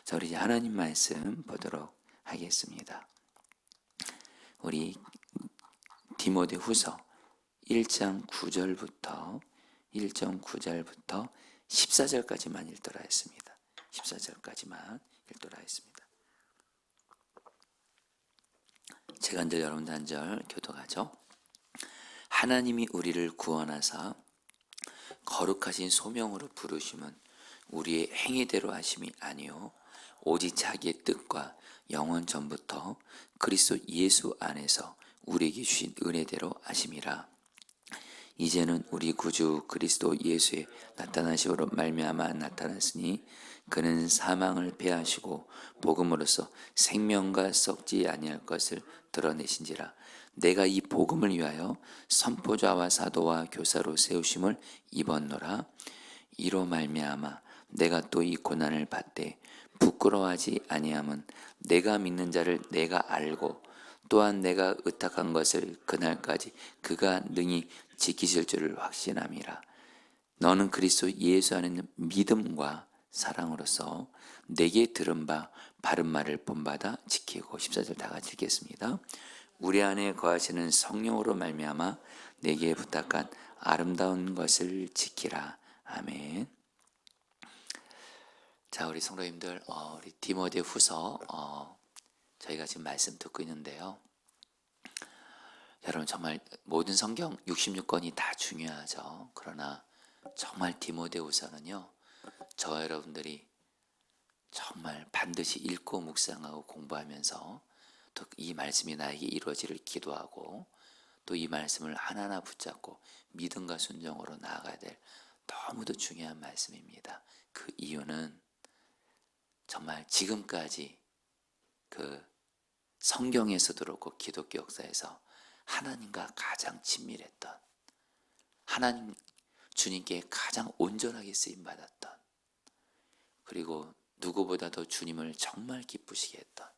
자, 우리 이제 하나님 말씀 보도록 하겠습니다. 우리 디모데 후서 1장 9절부터 14절까지만 읽도록 하겠습니다. 14절까지만 읽도록 하겠습니다. 제가 이제 여러분들 한 절 교독하죠. 하나님이 우리를 구원하사 거룩하신 소명으로 부르심은 우리의 행위대로 하심이 아니요 오직 자기의 뜻과 영원 전부터 그리스도 예수 안에서 우리에게 주신 은혜대로 하심이라. 이제는 우리 구주 그리스도 예수의 나타나심으로 말미암아 나타났으니 그는 사망을 패하시고 복음으로써 생명과 썩지 아니할 것을 드러내신지라. 내가 이 복음을 위하여 선포자와 사도와 교사로 세우심을 입었노라. 이로 말미암아 내가 또 이 고난을 받되 부끄러워하지 아니함은 내가 믿는 자를 내가 알고 또한 내가 의탁한 것을 그날까지 그가 능히 지키실 줄을 확신함이라. 너는 그리스도 예수 안에 있는 믿음과 사랑으로서 내게 들은 바 바른 말을 본받아 지키고. 14절 다 같이 읽겠습니다. 우리 안에 거하시는 성령으로 말미암아 내게 부탁한 아름다운 것을 지키라. 아멘. 자, 우리 성도님들, 우리 디모데 후서 저희가 지금 말씀 듣고 있는데요. 여러분, 정말 모든 성경 66권이 다 중요하죠. 그러나 정말 디모데후서는요, 저와 여러분들이 정말 반드시 읽고 묵상하고 공부하면서 또 이 말씀이 나에게 이루어지를 기도하고 또 이 말씀을 하나하나 붙잡고 믿음과 순종으로 나아가야 될 너무도 중요한 말씀입니다. 그 이유는 정말 지금까지 그 성경에서도 그렇고 기독교 역사에서 하나님과 가장 친밀했던, 하나님 주님께 가장 온전하게 쓰임받았던, 그리고 누구보다도 주님을 정말 기쁘시게 했던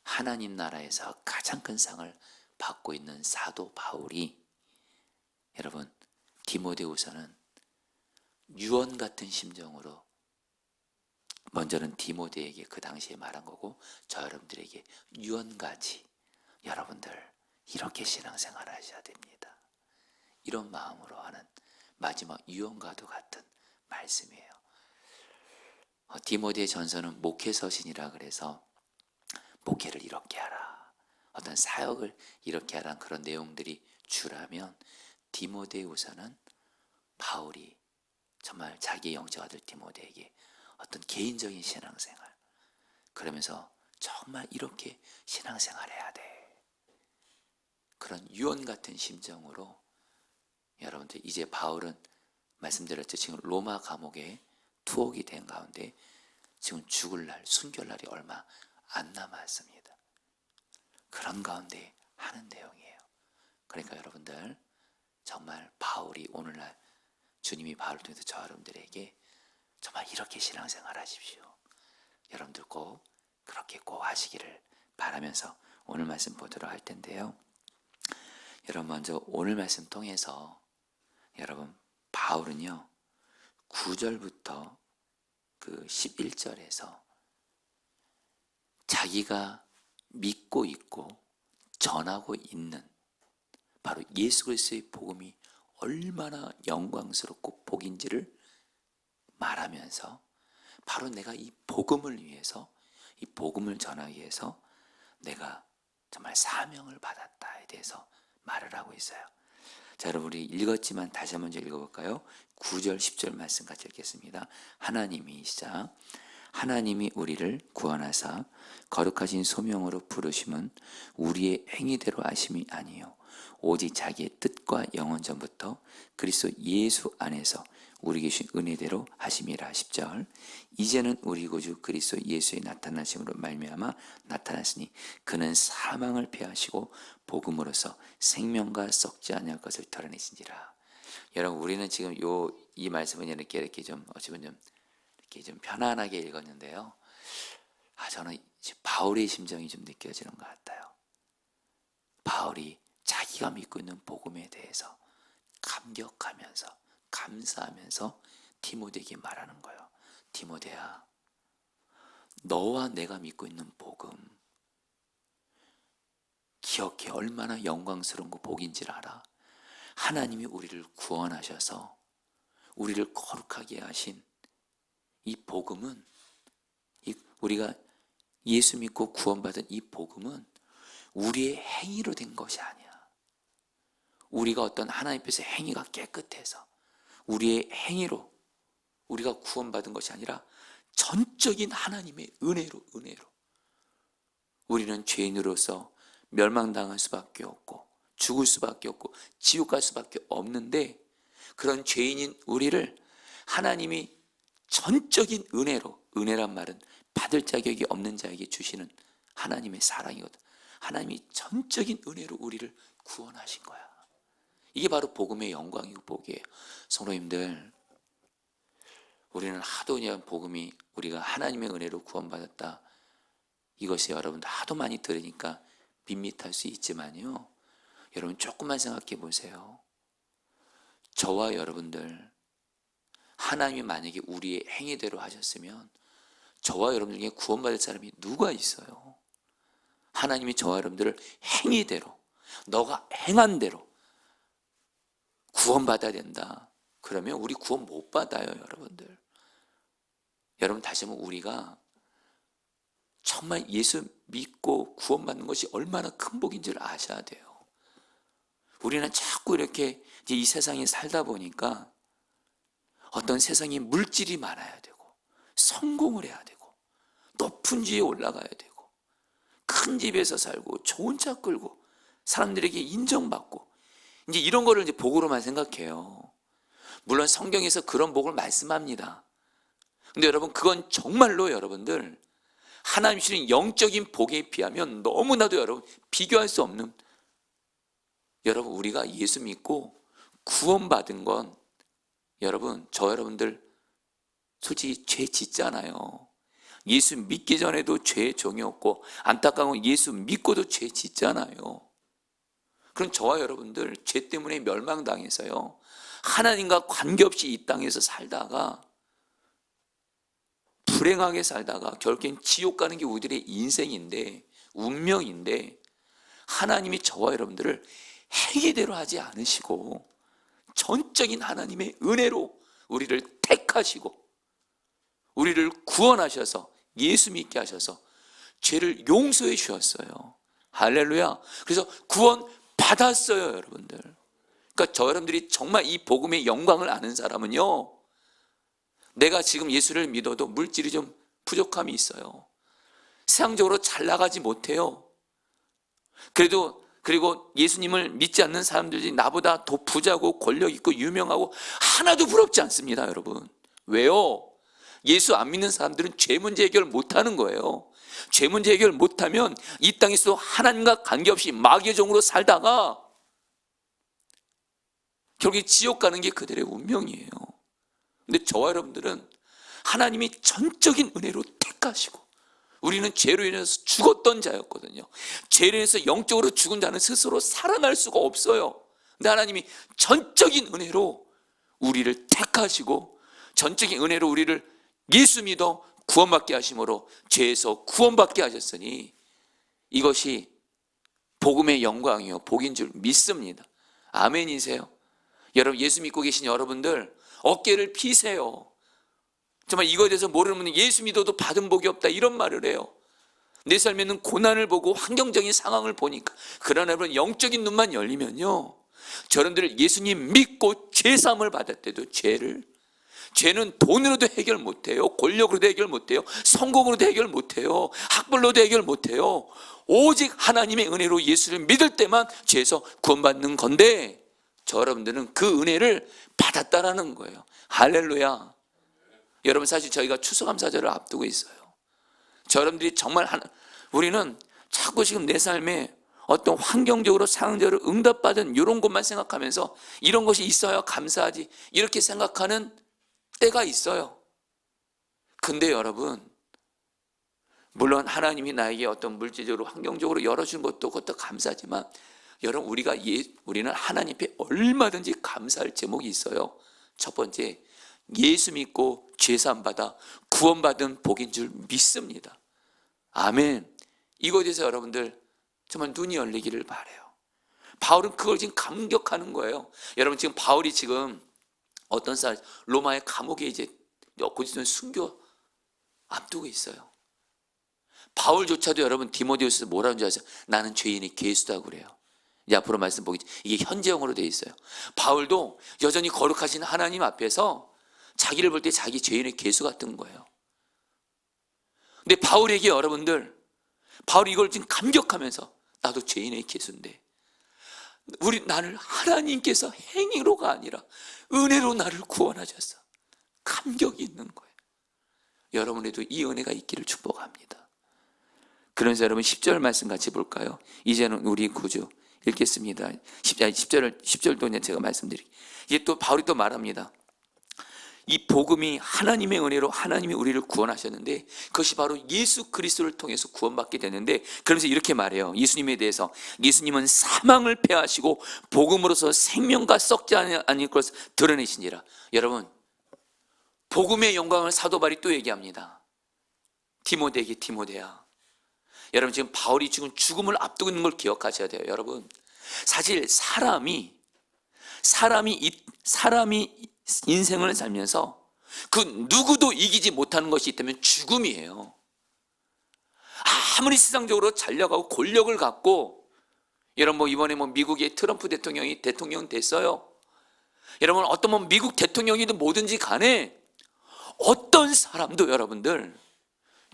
하나님 나라에서 가장 큰 상을 받고 있는 사도 바울이, 여러분, 디모데후서는 유언 같은 심정으로 먼저는 디모데에게 그 당시에 말한 거고, 저 여러분들에게 유언같이 여러분들 이렇게 신앙생활 하셔야 됩니다. 이런 마음으로 하는 마지막 유언과도 같은 말씀이에요. 디모데 전서는 목회서신이라 그래서 목회를 이렇게 하라, 어떤 사역을 이렇게 하라는 그런 내용들이 주라면, 디모데후서는 바울이 정말 자기 영적 아들 디모데에게 어떤 개인적인 신앙생활, 그러면서 정말 이렇게 신앙생활해야 돼, 그런 유언 같은 심정으로, 여러분들 이제 바울은 말씀드렸죠. 지금 로마 감옥에 투옥이 된 가운데 지금 죽을 날, 순교할 날이 얼마 안 남았습니다. 그런 가운데 하는 내용이에요. 그러니까 여러분들 정말 바울이 오늘날 주님이 바울을 통해서 저 여러분들에게 정말 이렇게 신앙생활 하십시오, 여러분들 꼭 그렇게 꼭 하시기를 바라면서 오늘 말씀 보도록 할 텐데요. 여러분, 먼저 오늘 말씀 통해서 여러분, 바울은요 9절부터 그 11절에서 자기가 믿고 있고 전하고 있는 바로 예수 그리스도의 복음이 얼마나 영광스럽고 복인지를 말하면서, 바로 내가 이 복음을 위해서, 이 복음을 전하기 위해서 내가 정말 사명을 받았다에 대해서 말을 하고 있어요. 자, 여러분, 우리 읽었지만 다시 한번 읽어볼까요? 9절 10절 말씀 같이 읽겠습니다. 하나님이, 시작. 하나님이 우리를 구원하사 거룩하신 소명으로 부르심은 우리의 행위대로 하심이 아니요 오직 자기의 뜻과 영원 전부터 그리스도 예수 안에서 우리에게 주신 은혜대로 하심이라. 10절. 이제는 우리 구주 그리스도 예수의 나타나심으로 말미암아 나타났으니 그는 사망을 패하시고 복음으로써 생명과 썩지 아니할 것을 드러내신지라. 여러분, 우리는 지금 이 말씀은 이렇게 좀 어찌보면 좀 이렇게 좀 편안하게 읽었는데요. 저는 바울의 심정이 좀 느껴지는 것 같아요. 바울이 자기가 믿고 있는 복음에 대해서 감격하면서 감사하면서 디모데에게 말하는 거예요. 디모데야, 너와 내가 믿고 있는 복음, 기억해. 얼마나 영광스러운 거 복인지를 알아. 하나님이 우리를 구원하셔서 우리를 거룩하게 하신 이 복음은, 우리가 예수 믿고 구원받은 이 복음은 우리의 행위로 된 것이 아니야. 우리가 어떤 하나님 앞에서 행위가 깨끗해서 우리의 행위로 우리가 구원받은 것이 아니라 전적인 하나님의 은혜로 우리는 죄인으로서 멸망당할 수밖에 없고 죽을 수밖에 없고 지옥 갈 수밖에 없는데, 그런 죄인인 우리를 하나님이 전적인 은혜로, 은혜란 말은 받을 자격이 없는 자에게 주시는 하나님의 사랑이거든. 하나님이 전적인 은혜로 우리를 구원하신 거야. 이게 바로 복음의 영광이고 복이에요. 성도님들, 우리는 하도 그냥 복음이 우리가 하나님의 은혜로 구원받았다, 이것이 여러분 하도 많이 들으니까 밋밋할 수 있지만요, 여러분 조금만 생각해 보세요. 저와 여러분들, 하나님이 만약에 우리의 행위대로 하셨으면 저와 여러분 중에 구원받을 사람이 누가 있어요? 하나님이 저와 여러분들을 행위대로, 너가 행한 대로 구원받아야 된다. 그러면 우리 구원 못 받아요, 여러분들. 여러분 다시 한번, 우리가 정말 예수 믿고 구원받는 것이 얼마나 큰 복인지를 아셔야 돼요. 우리는 자꾸 이렇게 이제 이 세상에 살다 보니까 어떤 세상에 물질이 많아야 되고 성공을 해야 되고 높은 지에 올라가야 되고 큰 집에서 살고 좋은 차 끌고 사람들에게 인정받고, 이제 이런 거를 이제 복으로만 생각해요. 물론 성경에서 그런 복을 말씀합니다. 근데 여러분, 그건 정말로 여러분들 하나님 주시는 영적인 복에 비하면 너무나도 여러분 비교할 수 없는, 여러분 우리가 예수 믿고 구원받은 건, 여러분 저 여러분들 솔직히 죄 짓잖아요. 예수 믿기 전에도 죄의 종이었고, 안타까운 건 예수 믿고도 죄 짓잖아요. 그럼 저와 여러분들 죄 때문에 멸망당해서요, 하나님과 관계없이 이 땅에서 살다가 불행하게 살다가 결국엔 지옥 가는 게 우리들의 인생인데, 운명인데, 하나님이 저와 여러분들을 행위대로 하지 않으시고 전적인 하나님의 은혜로 우리를 택하시고 우리를 구원하셔서 예수 믿게 하셔서 죄를 용서해 주셨어요. 할렐루야. 그래서 구원 받았어요, 여러분들. 그러니까 저 여러분들이 정말 이 복음의 영광을 아는 사람은요, 내가 지금 예수를 믿어도 물질이 좀 부족함이 있어요. 세상적으로 잘 나가지 못해요. 그리고 예수님을 믿지 않는 사람들이 나보다 더 부자고 권력 있고 유명하고 하나도 부럽지 않습니다, 여러분. 왜요? 예수 안 믿는 사람들은 죄 문제 해결 못하는 거예요. 죄 문제 해결 못하면 이 땅에서 하나님과 관계없이 마귀의 종으로 살다가 결국 지옥 가는 게 그들의 운명이에요. 근데 저와 여러분들은 하나님이 전적인 은혜로 택하시고, 우리는 죄로 인해서 죽었던 자였거든요. 죄로 인해서 영적으로 죽은 자는 스스로 살아날 수가 없어요. 근데 하나님이 전적인 은혜로 우리를 택하시고 전적인 은혜로 우리를 예수 믿어 구원받게 하심으로 죄에서 구원받게 하셨으니 이것이 복음의 영광이요 복인 줄 믿습니다. 아멘이세요? 여러분, 예수 믿고 계신 여러분들 어깨를 피세요. 정말 이거에 대해서 모르는 분은 예수 믿어도 받은 복이 없다 이런 말을 해요. 내 삶에는 고난을 보고 환경적인 상황을 보니까, 그러나 여러분 영적인 눈만 열리면요, 저런들 예수님 믿고 죄사함을 받았대도 죄는 돈으로도 해결 못해요. 권력으로도 해결 못해요. 성공으로도 해결 못해요. 학벌로도 해결 못해요. 오직 하나님의 은혜로 예수를 믿을 때만 죄에서 구원받는 건데, 저 여러분들은 그 은혜를 받았다라는 거예요. 할렐루야. 여러분, 사실 저희가 추수감사절을 앞두고 있어요. 저 여러분들이 정말 우리는 자꾸 지금 내 삶에 어떤 환경적으로 상황적으로 응답받은 이런 것만 생각하면서 이런 것이 있어야 감사하지 이렇게 생각하는 때가 있어요. 근데 여러분, 물론 하나님이 나에게 어떤 물질적으로 환경적으로 열어준 것도 그것도 감사하지만, 여러분 우리는 하나님 앞에 얼마든지 감사할 제목이 있어요. 첫 번째, 예수 믿고 죄사함받아 구원받은 복인 줄 믿습니다. 아멘. 이곳에서 여러분들 정말 눈이 열리기를 바라요. 바울은 그걸 지금 감격하는 거예요. 여러분, 지금 바울이 지금 어떤 로마의 감옥에 이제 곧 있으면 순교 앞두고 있어요. 바울조차도 여러분 디모데후서에서 뭐라는 줄 아세요? 나는 죄인의 괴수다 그래요. 이제 앞으로 말씀 보겠지. 이게 현재형으로 되어 있어요. 바울도 여전히 거룩하신 하나님 앞에서 자기를 볼 때 자기 죄인의 괴수 같은 거예요. 근데 바울에게 여러분들, 바울이 이걸 지금 감격하면서 나도 죄인의 괴수인데 나를 하나님께서 행위로가 아니라 은혜로 나를 구원하셨어. 감격이 있는 거예요. 여러분에도 이 은혜가 있기를 축복합니다. 그러면서 여러분 10절 말씀 같이 볼까요? 이제는 우리 구주 읽겠습니다. 10절도 제가 말씀드릴게요. 이게 또 바울이 또 말합니다. 이 복음이 하나님의 은혜로 하나님이 우리를 구원하셨는데 그것이 바로 예수 그리스도를 통해서 구원받게 되는데, 그러면서 이렇게 말해요. 예수님에 대해서 예수님은 사망을 패하시고 복음으로서 생명과 썩지 않을 것을 드러내시니라. 여러분, 복음의 영광을 사도 바울이 또 얘기합니다. 디모데에게, 디모데야, 여러분 지금 바울이 지금 죽음을 앞두고 있는 걸 기억하셔야 돼요. 여러분, 사실 사람이 인생을 살면서 그 누구도 이기지 못하는 것이 있다면 죽음이에요. 아무리 세상적으로 잘 나가고 권력을 갖고, 여러분 이번에 미국의 트럼프 대통령이 대통령 됐어요. 여러분 어떤 미국 대통령이든 뭐든지 간에 어떤 사람도 여러분들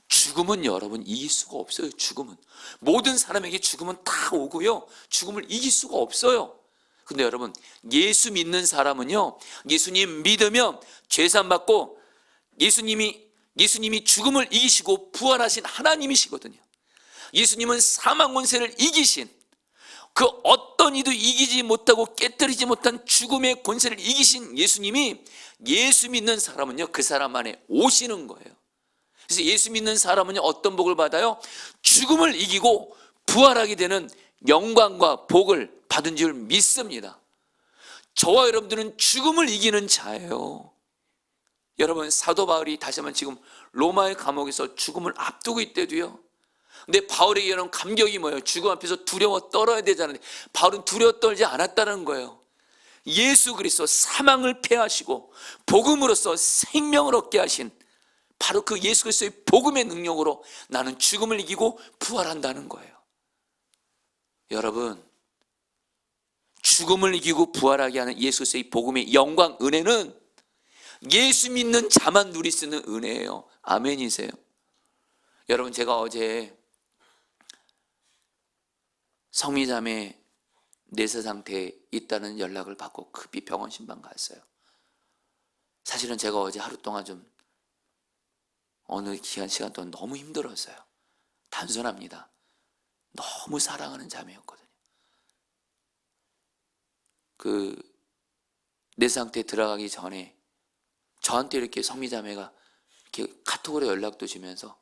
죽음은 여러분 이길 수가 없어요. 죽음은 모든 사람에게 죽음은 다 오고요, 죽음을 이길 수가 없어요. 근데 여러분, 예수 믿는 사람은요, 예수님 믿으면 죄사함 받고 예수님이 죽음을 이기시고 부활하신 하나님이시거든요. 예수님은 사망 권세를 이기신, 그 어떤 이도 이기지 못하고 깨뜨리지 못한 죽음의 권세를 이기신 예수님이, 예수 믿는 사람은요 그 사람 안에 오시는 거예요. 그래서 예수 믿는 사람은요 어떤 복을 받아요? 죽음을 이기고 부활하게 되는 영광과 복을 받은 줄 믿습니다. 저와 여러분들은 죽음을 이기는 자예요. 여러분, 사도 바울이 다시 한번 지금 로마의 감옥에서 죽음을 앞두고 있대도요, 근데 바울에게는 감격이 뭐예요? 죽음 앞에서 두려워 떨어야 되잖아요. 바울은 두려워 떨지 않았다는 거예요. 예수 그리스도 사망을 패하시고 복음으로써 생명을 얻게 하신 바로 그 예수 그리스도의 복음의 능력으로 나는 죽음을 이기고 부활한다는 거예요. 여러분, 죽음을 이기고 부활하게 하는 예수 그리스도의 복음의 영광, 은혜는 예수 믿는 자만 누릴 수 있는 은혜예요. 아멘이세요? 여러분, 제가 어제 성미자매 내세 상태에 있다는 연락을 받고 급히 병원 신방 갔어요. 사실은 제가 어제 하루 동안 좀 어느 시간 동안 너무 힘들었어요. 단순합니다. 너무 사랑하는 자매였거든요. 내 상태에 들어가기 전에 저한테 이렇게 성미자매가 이렇게 카톡으로 연락도 주면서,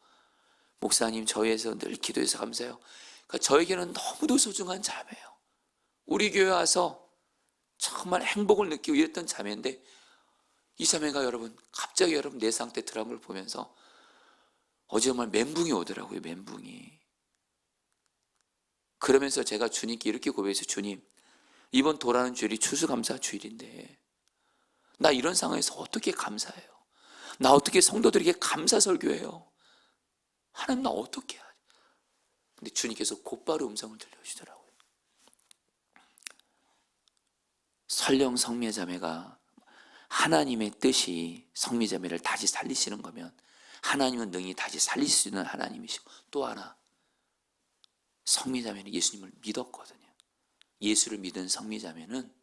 목사님 저희에서 늘 기도해서 감사해요. 그러니까 저에게는 너무도 소중한 자매예요. 우리 교회 와서 정말 행복을 느끼고 이랬던 자매인데, 이 자매가 여러분 갑자기 여러분 내 상태 들어간 걸 보면서 어제 정말 멘붕이 오더라고요. 멘붕이. 그러면서 제가 주님께 이렇게 고백해서, 주님, 이번 도라는 주일이 추수감사 주일인데 나 이런 상황에서 어떻게 감사해요? 나 어떻게 성도들에게 감사 설교해요? 하나님, 나 어떻게 해야 돼? 근데 주님께서 곧바로 음성을 들려주시더라고요. 설령 성미자매가 하나님의 뜻이 성미자매를 다시 살리시는 거면 하나님은 능히 다시 살릴 수 있는 하나님이시고, 또 하나, 성미자매는 예수님을 믿었거든요. 예수를 믿은 성미자매는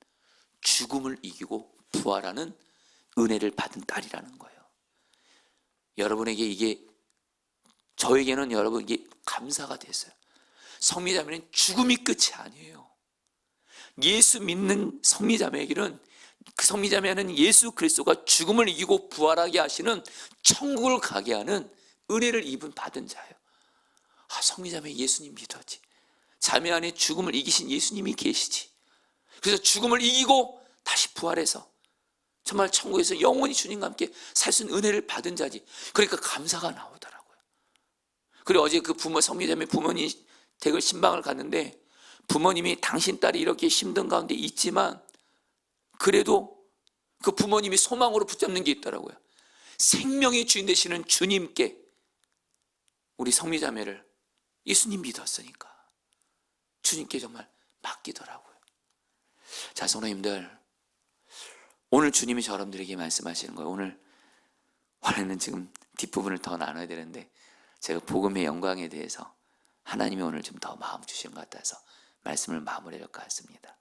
죽음을 이기고 부활하는 은혜를 받은 딸이라는 거예요. 여러분에게 이게, 저에게는 여러분 이게 감사가 됐어요. 성미자매는 죽음이 끝이 아니에요. 예수 믿는 성미자매에게는, 그 성미자매는 예수 그리스도가 죽음을 이기고 부활하게 하시는, 천국을 가게 하는 은혜를 받은 자예요. 성미자매 예수님 믿었지. 자매 안에 죽음을 이기신 예수님이 계시지. 그래서 죽음을 이기고 다시 부활해서 정말 천국에서 영원히 주님과 함께 살 수 있는 은혜를 받은 자지. 그러니까 감사가 나오더라고요. 그리고 어제 그 성미자매 부모님 댁을 신방을 갔는데, 부모님이 당신 딸이 이렇게 힘든 가운데 있지만 그래도 그 부모님이 소망으로 붙잡는 게 있더라고요. 생명의 주인 되시는 주님께 우리 성미자매를 예수님 믿었으니까 주님께 정말 맡기더라고요. 자, 성도님들, 오늘 주님이 여러분들에게 말씀하시는 거예요. 오늘 원래는 지금 뒷부분을 더 나눠야 되는데 제가 복음의 영광에 대해서 하나님이 오늘 좀 더 마음 주신 것 같아서 말씀을 마무리할 것 같습니다.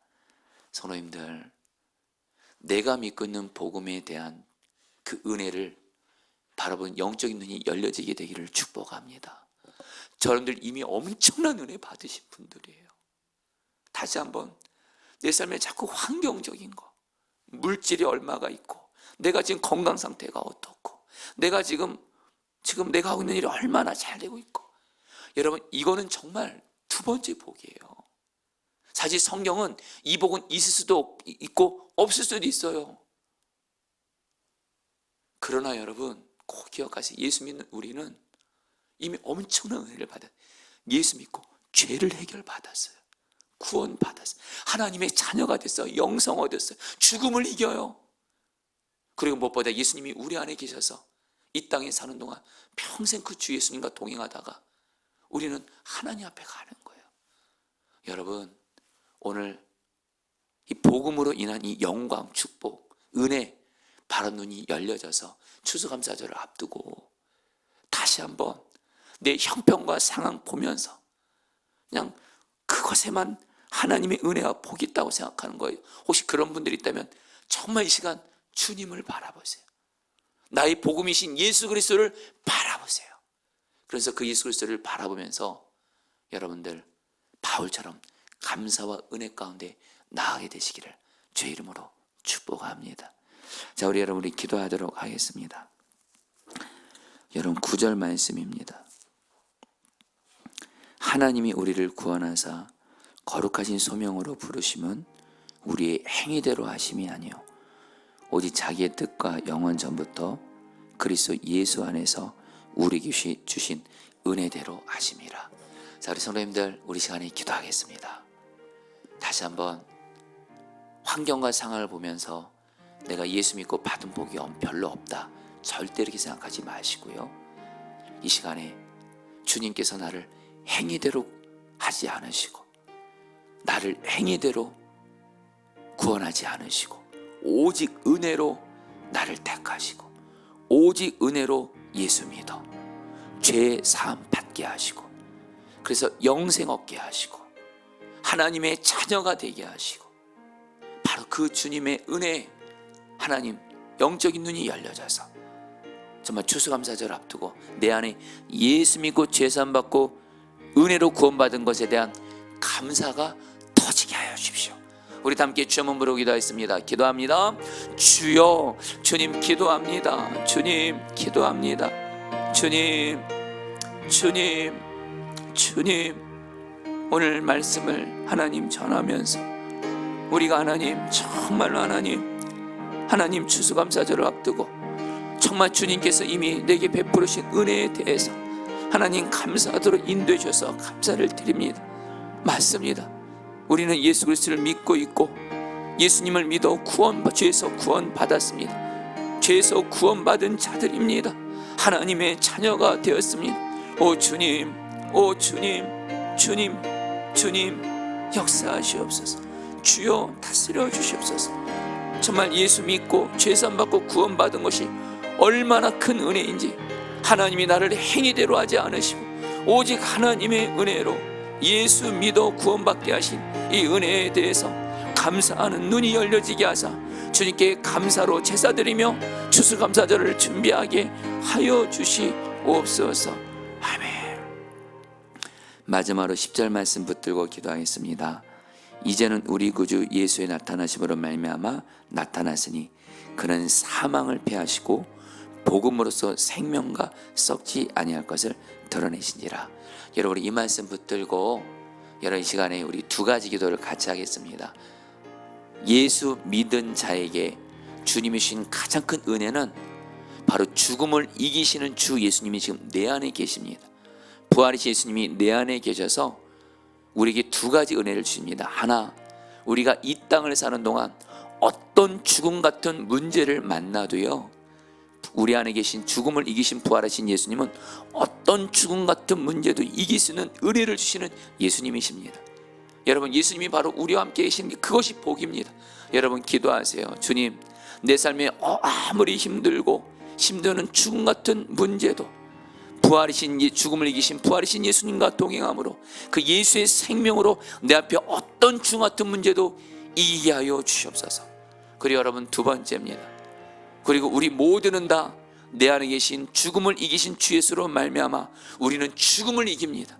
성도님들, 내가 믿고 있는 복음에 대한 그 은혜를 바라본 영적인 눈이 열려지게 되기를 축복합니다. 여러분들 이미 엄청난 은혜 받으신 분들이에요. 다시 한번 내 삶에 자꾸 환경적인 거, 물질이 얼마가 있고, 내가 지금 건강 상태가 어떻고, 내가 지금 내가 하고 있는 일이 얼마나 잘 되고 있고, 여러분 이거는 정말 두 번째 복이에요. 사실 성경은 이 복은 있을 수도 있고 없을 수도 있어요. 그러나 여러분 꼭 기억하세요. 예수 믿는 우리는 이미 엄청난 은혜를 받았어요. 예수 믿고 죄를 해결받았어요. 구원받았어요. 하나님의 자녀가 됐어요. 영성 얻었어요. 죽음을 이겨요. 그리고 무엇보다 예수님이 우리 안에 계셔서 이 땅에 사는 동안 평생 그 주 예수님과 동행하다가 우리는 하나님 앞에 가는 거예요. 여러분, 오늘 이 복음으로 인한 이 영광, 축복, 은혜, 바른 눈이 열려져서 추수감사절을 앞두고 다시 한번 내 형편과 상황 보면서 그냥 그것에만 하나님의 은혜와 복이 있다고 생각하는 거예요. 혹시 그런 분들이 있다면 정말 이 시간 주님을 바라보세요. 나의 복음이신 예수 그리스도를 바라보세요. 그래서 그 예수 그리스도를 바라보면서 여러분들 바울처럼 감사와 은혜 가운데 나아가게 되시기를 주의 이름으로 축복합니다. 자, 우리 여러분 우리 기도하도록 하겠습니다. 여러분 9절 말씀입니다. 하나님이 우리를 구원하사 거룩하신 소명으로 부르심은 우리의 행위대로 하심이 아니요 오직 자기의 뜻과 영원 전부터 그리스도 예수 안에서 우리에게 주신 은혜대로 하심이라. 자, 우리 성도님들 우리 시간에 기도하겠습니다. 다시 한번 환경과 상황을 보면서 내가 예수 믿고 받은 복이 별로 없다, 절대 이렇게 생각하지 마시고요. 이 시간에 주님께서 나를 행위대로 하지 않으시고 나를 행위대로 구원하지 않으시고 오직 은혜로 나를 택하시고 오직 은혜로 예수 믿어 죄 사함 받게 하시고 그래서 영생 얻게 하시고 하나님의 자녀가 되게 하시고 바로 그 주님의 은혜, 하나님 영적인 눈이 열려져서 정말 추수감사절 앞두고 내 안에 예수 믿고 죄 사함 받고 은혜로 구원받은 것에 대한 감사가 터지게 하여 주십시오. 우리 다 함께 주여 한번 부르고 기도하겠습니다. 기도합니다. 주여, 주님 기도합니다. 주님 기도합니다. 주님, 주님, 주님, 오늘 말씀을 하나님 전하면서 우리가 하나님 정말로 하나님 추수감사절을 앞두고 정말 주님께서 이미 내게 베푸르신 은혜에 대해서 하나님 감사하도록 인도해 주셔서 감사를 드립니다. 맞습니다. 우리는 예수 그리스도를 믿고 있고 예수님을 믿어 죄에서 구원받았습니다. 죄에서 구원받은 자들입니다. 하나님의 자녀가 되었습니다. 오 주님, 오 주님, 주님, 주님 역사하시옵소서. 주여 다스려 주시옵소서. 정말 예수 믿고 죄산 받고 구원받은 것이 얼마나 큰 은혜인지 하나님이 나를 행위대로 하지 않으시고 오직 하나님의 은혜로 예수 믿어 구원받게 하신 이 은혜에 대해서 감사하는 눈이 열려지게 하사 주님께 감사로 제사드리며 추수감사절을 준비하게 하여 주시옵소서. 아멘. 마지막으로 10절 말씀 붙들고 기도하겠습니다. 이제는 우리 구주 예수의 나타나심으로 말미암아 나타났으니 그는 사망을 패하시고 복음으로써 생명과 썩지 아니할 것을 드러내신지라. 여러분 이 말씀 붙들고 여러분 이 시간에 우리 두 가지 기도를 같이 하겠습니다. 예수 믿은 자에게 주님이 주신 가장 큰 은혜는 바로 죽음을 이기시는 주 예수님이 지금 내 안에 계십니다. 부활이신 예수님이 내 안에 계셔서 우리에게 두 가지 은혜를 주십니다. 하나, 우리가 이 땅을 사는 동안 어떤 죽음 같은 문제를 만나도요, 우리 안에 계신 죽음을 이기신 부활하신 예수님은 어떤 죽음 같은 문제도 이길 수 있는 은혜를 주시는 예수님이십니다. 여러분, 예수님이 바로 우리와 함께 계시는 게 그것이 복입니다. 여러분, 기도하세요. 주님, 내 삶에 아무리 힘들고 힘드는 죽음 같은 문제도 부활이신 죽음을 이기신 부활이신 예수님과 동행함으로 그 예수의 생명으로 내 앞에 어떤 죽음 같은 문제도 이기게 하여 주시옵소서. 그리고 여러분, 두 번째입니다. 그리고 우리 모두는 다 내 안에 계신 죽음을 이기신 주 예수로 말미암아 우리는 죽음을 이깁니다.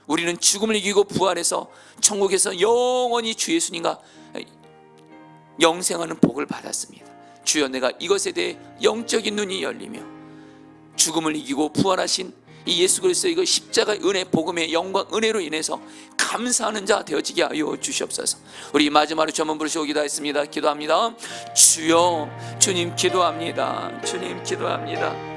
우리는 죽음을 이기고 부활해서 천국에서 영원히 주 예수님과 영생하는 복을 받았습니다. 주여, 내가 이것에 대해 영적인 눈이 열리며 죽음을 이기고 부활하신 이 예수 그리스도의 그 십자가의 은혜, 복음의 영광, 은혜로 인해서 감사하는 자 되어지게 하여 주시옵소서. 우리 마지막으로 주 한번 부르시고 기도하겠습니다. 기도합니다. 주여, 주님 기도합니다. 주님 기도합니다.